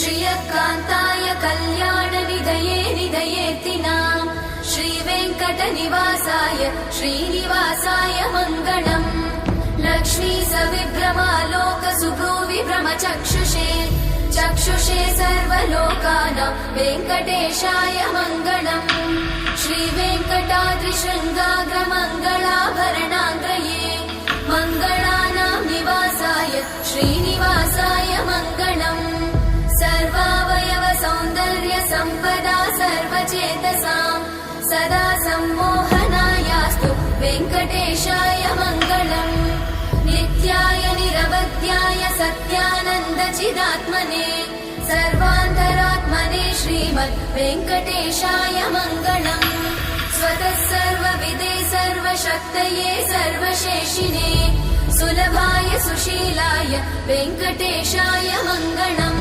श्रियकान्ताय कल्याणनिधये निधयेत्तिनाम् श्रीवेङ्कटनिवासाय श्रीनिवासाय मङ्गलम् लक्ष्मी सविभ्रमालोकसुभ्रूविभ्रमचक्षुषे चक्षुषे सर्वलोकानां वेङ्कटेशाय मङ्गलम् श्रीवेङ्कटाद्रिशृङ्गाग्रमङ्गलाभरणाङ्ग्रये मङ्गलानां निवासाय श्रीनिवासाय मङ्गलम् सर्वावयव सौन्दर्य सम्पदा सर्वचेतसां सदा सम्मोहनायास्तु वेङ्कटेशाय मङ्गलम् नित्याय निरवध्याय सत्यानन्दचिदात्मने सर्वान्तरात्मने श्रीमद् वेङ्कटेशाय मङ्गलम् स्वतः सर्वविदे सर्वशक्तये सर्वशेषिने सुलभाय सुशीलाय वेङ्कटेशाय मङ्गलम्।